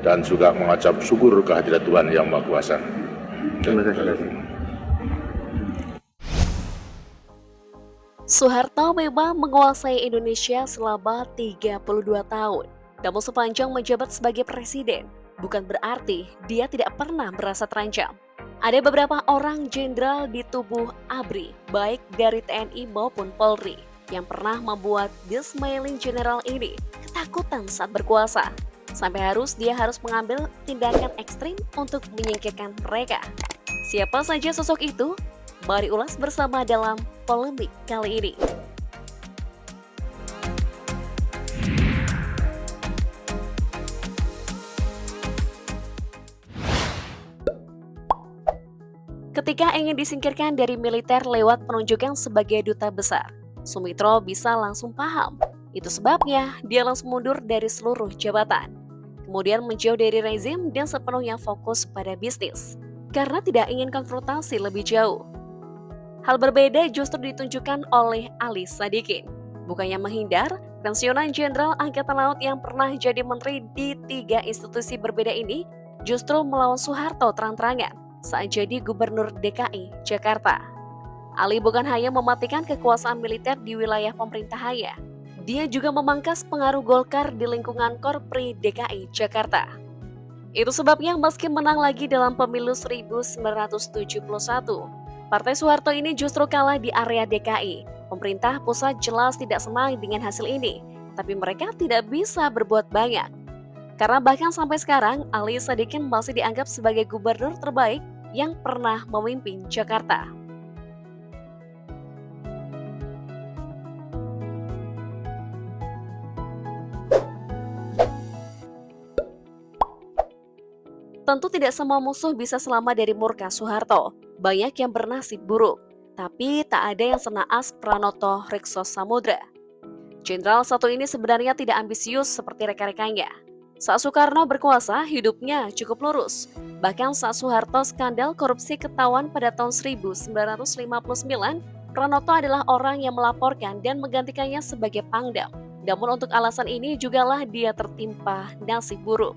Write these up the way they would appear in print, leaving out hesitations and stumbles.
dan juga mengucap syukur kehadirat Tuhan Yang Maha Kuasa. Terima kasih. Soeharto memang menguasai Indonesia selama 32 tahun. Namun sepanjang menjabat sebagai presiden, bukan berarti dia tidak pernah merasa terancam. Ada beberapa orang jenderal di tubuh ABRI, baik dari TNI maupun Polri, yang pernah membuat the Smiling General ini ketakutan saat berkuasa. Sampai dia harus mengambil tindakan ekstrim untuk menyingkirkan mereka. Siapa saja sosok itu? Mari ulas bersama dalam polemik kali ini. Ketika ingin disingkirkan dari militer lewat penunjukan sebagai duta besar, Sumitro bisa langsung paham. Itu sebabnya dia langsung mundur dari seluruh jabatan. Kemudian menjauh dari rezim dan sepenuhnya fokus pada bisnis, karena tidak ingin konfrontasi lebih jauh. Hal berbeda justru ditunjukkan oleh Ali Sadikin. Bukannya menghindar, pensiunan Jenderal Angkatan Laut yang pernah jadi menteri di 3 institusi berbeda ini justru melawan Soeharto terang-terangan saat jadi Gubernur DKI Jakarta. Ali bukan hanya mematikan kekuasaan militer di wilayah pemerintahannya, dia juga memangkas pengaruh Golkar di lingkungan Korpri DKI Jakarta. Itu sebabnya meski menang lagi dalam pemilu 1971, Partai Soeharto ini justru kalah di area DKI. Pemerintah pusat jelas tidak senang dengan hasil ini, tapi mereka tidak bisa berbuat banyak. Karena bahkan sampai sekarang, Ali Sadikin masih dianggap sebagai gubernur terbaik yang pernah memimpin Jakarta. Tentu tidak semua musuh bisa selamat dari murka Soeharto. Banyak yang bernasib buruk, tapi tak ada yang senaas Pranoto Rikso Samudra. Jenderal satu ini sebenarnya tidak ambisius seperti rekan-rekannya. Saat Soekarno berkuasa, hidupnya cukup lurus. Bahkan saat Soeharto skandal korupsi ketahuan pada tahun 1959, Pranoto adalah orang yang melaporkan dan menggantikannya sebagai Pangdam. Namun untuk alasan ini jugalah dia tertimpa nasib buruk.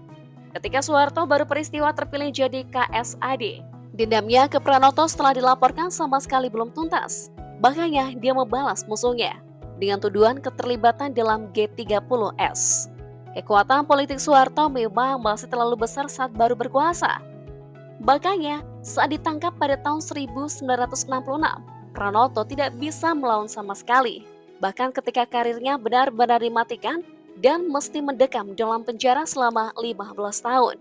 Ketika Soeharto baru peristiwa terpilih jadi KSAD, dendamnya ke Pranoto setelah dilaporkan sama sekali belum tuntas. Bahkan dia membalas musuhnya dengan tuduhan keterlibatan dalam G30S. Kekuatan politik Soeharto memang masih terlalu besar saat baru berkuasa. Makanya, saat ditangkap pada tahun 1966, Pranoto tidak bisa melawan sama sekali. Bahkan ketika karirnya benar-benar dimatikan dan mesti mendekam dalam penjara selama 15 tahun.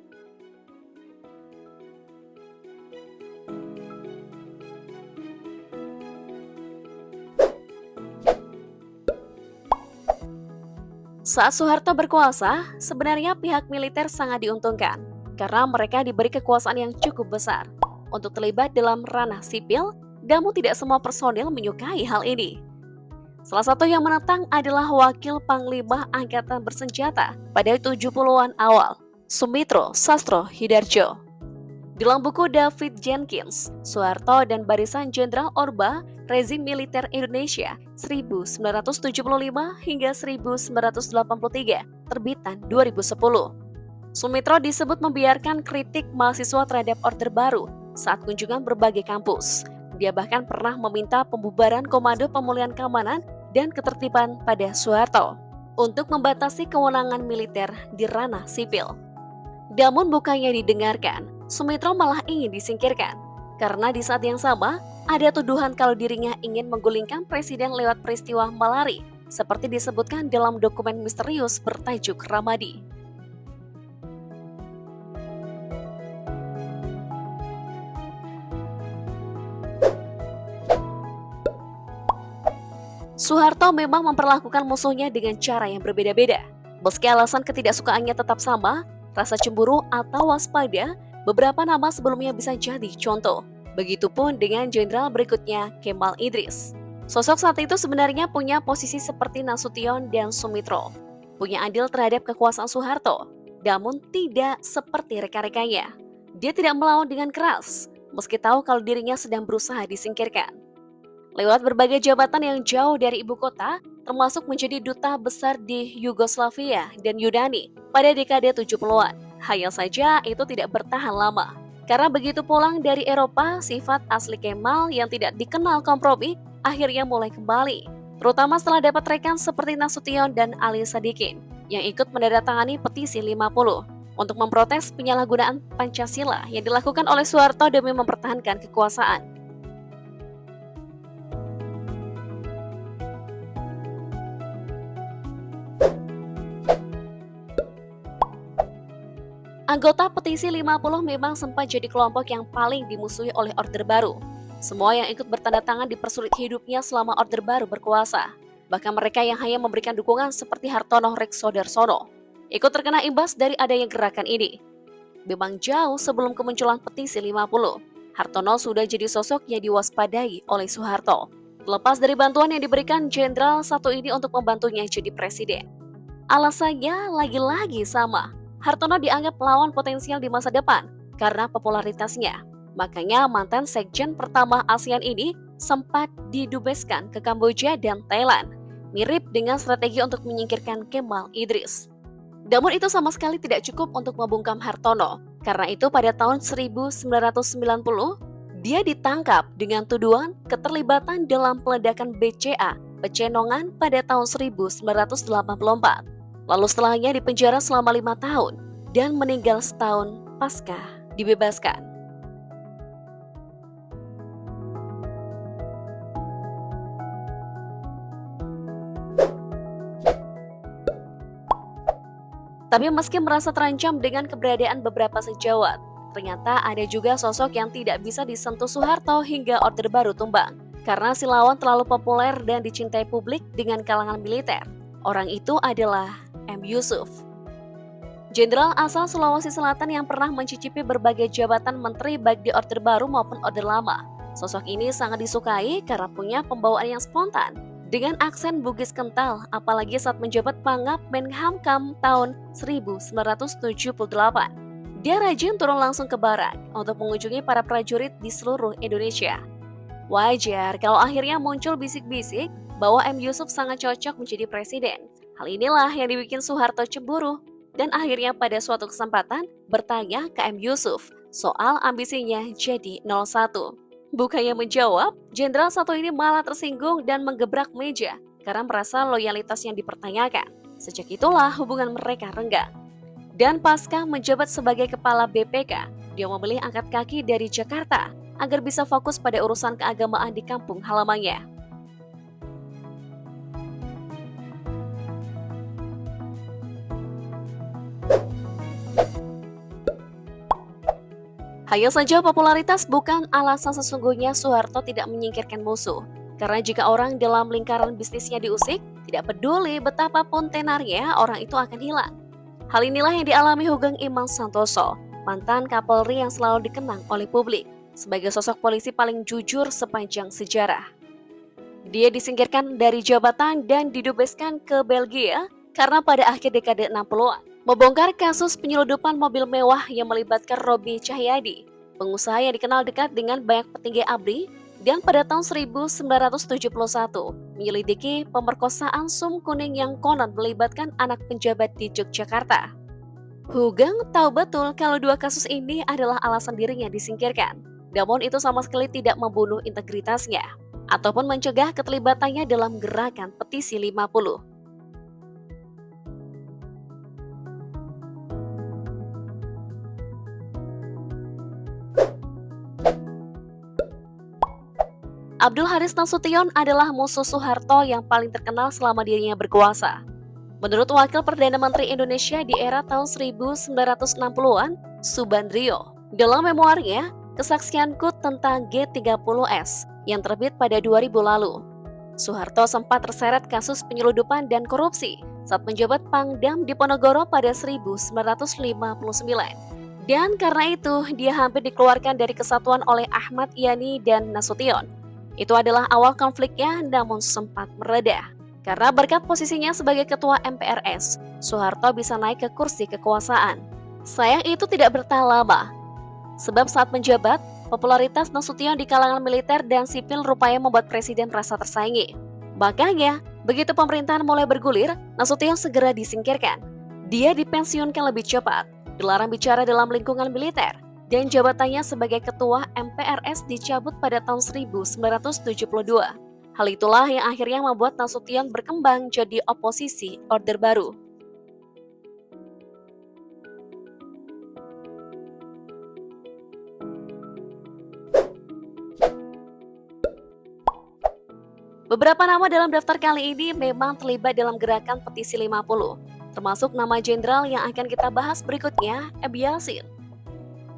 Saat Soeharto berkuasa, sebenarnya pihak militer sangat diuntungkan karena mereka diberi kekuasaan yang cukup besar untuk terlibat dalam ranah sipil, namun tidak semua personil menyukai hal ini. Salah satu yang menentang adalah Wakil Panglima Angkatan Bersenjata pada 70-an awal, Sumitro Sastro Hidardjo. Dalam buku David Jenkins, Soeharto dan Barisan Jenderal Orba, Rezim Militer Indonesia 1975 hingga 1983, terbitan 2010. Sumitro disebut membiarkan kritik mahasiswa terhadap Orde Baru saat kunjungan berbagai kampus. Dia bahkan pernah meminta pembubaran Komando Pemulihan Keamanan dan Ketertiban pada Soeharto untuk membatasi kewenangan militer di ranah sipil. Namun bukannya didengarkan, Sumitro malah ingin disingkirkan. Karena di saat yang sama, ada tuduhan kalau dirinya ingin menggulingkan presiden lewat peristiwa Malari, seperti disebutkan dalam dokumen misterius bertajuk Ramadi. Soeharto memang memperlakukan musuhnya dengan cara yang berbeda-beda. Meski alasan ketidaksukaannya tetap sama, rasa cemburu atau waspada, beberapa nama sebelumnya bisa jadi contoh. Begitupun dengan jenderal berikutnya, Kemal Idris. Sosok saat itu sebenarnya punya posisi seperti Nasution dan Sumitro. Punya andil terhadap kekuasaan Soeharto, namun tidak seperti rekan-rekannya. Dia tidak melawan dengan keras, meski tahu kalau dirinya sedang berusaha disingkirkan. Lewat berbagai jabatan yang jauh dari ibu kota, termasuk menjadi duta besar di Yugoslavia dan Yunani pada dekade 70-an. Hanya saja itu tidak bertahan lama. Karena begitu pulang dari Eropa, sifat asli Kemal yang tidak dikenal kompromi akhirnya mulai kembali. Terutama setelah dapat rekan seperti Nasution dan Ali Sadikin yang ikut menandatangani petisi 50 untuk memprotes penyalahgunaan Pancasila yang dilakukan oleh Soeharto demi mempertahankan kekuasaan. Anggota petisi 50 memang sempat jadi kelompok yang paling dimusuhi oleh Orde Baru. Semua yang ikut bertanda tangan dipersulit hidupnya selama Orde Baru berkuasa. Bahkan mereka yang hanya memberikan dukungan seperti Hartono Reksodarsono ikut terkena imbas dari adanya gerakan ini. Memang jauh sebelum kemunculan petisi 50, Hartono sudah jadi sosok yang diwaspadai oleh Soeharto. Terlepas dari bantuan yang diberikan jenderal satu ini untuk membantunya jadi presiden. Alasannya lagi-lagi sama. Hartono dianggap lawan potensial di masa depan karena popularitasnya. Makanya mantan sekjen pertama ASEAN ini sempat didubeskan ke Kamboja dan Thailand, mirip dengan strategi untuk menyingkirkan Kemal Idris. Namun itu sama sekali tidak cukup untuk membungkam Hartono. Karena itu pada tahun 1990, dia ditangkap dengan tuduhan keterlibatan dalam peledakan BCA Pecenongan pada tahun 1984. Lalu setelahnya dipenjara selama 5 tahun dan meninggal setahun pasca dibebaskan. Tapi meski merasa terancam dengan keberadaan beberapa sejawat, ternyata ada juga sosok yang tidak bisa disentuh Soeharto hingga Orde Baru tumbang. Karena si lawan terlalu populer dan dicintai publik dengan kalangan militer. Orang itu adalah M. Yusuf. Jenderal asal Sulawesi Selatan yang pernah mencicipi berbagai jabatan menteri baik di Orde Baru maupun Orde Lama. Sosok ini sangat disukai karena punya pembawaan yang spontan, dengan aksen Bugis kental, apalagi saat menjabat Pangap Menhamkam tahun 1978. Dia rajin turun langsung ke barak untuk mengunjungi para prajurit di seluruh Indonesia. Wajar kalau akhirnya muncul bisik-bisik bahwa M. Yusuf sangat cocok menjadi presiden. Hal inilah yang dibikin Soeharto cemburu dan akhirnya pada suatu kesempatan bertanya ke M. Yusuf soal ambisinya jadi 01. Bukannya menjawab, jenderal satu ini malah tersinggung dan menggebrak meja karena merasa loyalitas yang dipertanyakan. Sejak itulah hubungan mereka renggang. Dan pasca menjabat sebagai kepala BPK, dia memilih angkat kaki dari Jakarta agar bisa fokus pada urusan keagamaan di kampung halamannya. Hanya saja popularitas bukan alasan sesungguhnya Soeharto tidak menyingkirkan musuh. Karena jika orang dalam lingkaran bisnisnya diusik, tidak peduli betapapun tenarnya, orang itu akan hilang. Hal inilah yang dialami Hugeng Imam Santoso, mantan Kapolri yang selalu dikenang oleh publik sebagai sosok polisi paling jujur sepanjang sejarah. Dia disingkirkan dari jabatan dan didubeskan ke Belgia karena pada akhir dekade 60-an membongkar kasus penyeludupan mobil mewah yang melibatkan Robi Cahyadi, pengusaha yang dikenal dekat dengan banyak petinggi ABRI, dan pada tahun 1971 menyelidiki pemerkosaan Sum Kuning yang konon melibatkan anak penjabat di Yogyakarta. Hugeng tahu betul kalau dua kasus ini adalah alasan dirinya disingkirkan, namun itu sama sekali tidak membunuh integritasnya ataupun mencegah keterlibatannya dalam gerakan petisi 50. Abdul Haris Nasution adalah musuh Soeharto yang paling terkenal selama dirinya berkuasa. Menurut Wakil Perdana Menteri Indonesia di era tahun 1960-an, Subandrio, dalam memoarnya, Kesaksianku tentang G30S yang terbit pada 2000 lalu, Soeharto sempat terseret kasus penyeludupan dan korupsi saat menjabat Pangdam Diponegoro pada 1959. Dan karena itu, dia hampir dikeluarkan dari kesatuan oleh Ahmad Yani dan Nasution. Itu adalah awal konfliknya, namun sempat mereda. Karena berkat posisinya sebagai ketua MPRS, Soeharto bisa naik ke kursi kekuasaan. Sayang itu tidak bertahan lama. Sebab saat menjabat, popularitas Nasution di kalangan militer dan sipil rupanya membuat presiden merasa tersaingi. Makanya, begitu pemerintahan mulai bergulir, Nasution segera disingkirkan. Dia dipensiunkan lebih cepat. dilarang bicara dalam lingkungan militer, dan jabatannya sebagai ketua MPRS dicabut pada tahun 1972. Hal itulah yang akhirnya membuat Nasution berkembang jadi oposisi Orde Baru. Beberapa nama dalam daftar kali ini memang terlibat dalam gerakan petisi 50, termasuk nama jenderal yang akan kita bahas berikutnya, Eby Yassin.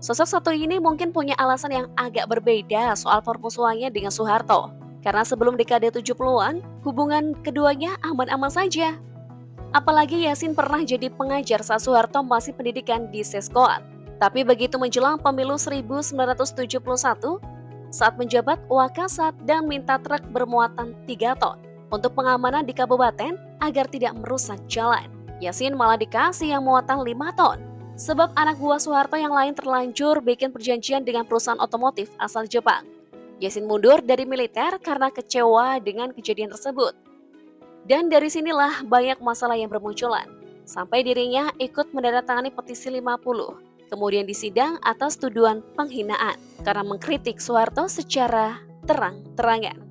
Sosok satu ini mungkin punya alasan yang agak berbeda soal permusuhannya dengan Soeharto, karena sebelum dekade 70-an, hubungan keduanya aman-aman saja. Apalagi Yassin pernah jadi pengajar saat Soeharto masih pendidikan di Seskoat. Tapi begitu menjelang pemilu 1971, saat menjabat Wakasat dan minta truk bermuatan 3 ton untuk pengamanan di kabupaten agar tidak merusak jalan, Yassin malah dikasih yang muatan 5 ton. Sebab anak buah Soeharto yang lain terlanjur bikin perjanjian dengan perusahaan otomotif asal Jepang. Yassin mundur dari militer karena kecewa dengan kejadian tersebut. Dan dari sinilah banyak masalah yang bermunculan, sampai dirinya ikut menandatangani petisi 50. Kemudian disidang atas tuduhan penghinaan karena mengkritik Soeharto secara terang-terangan.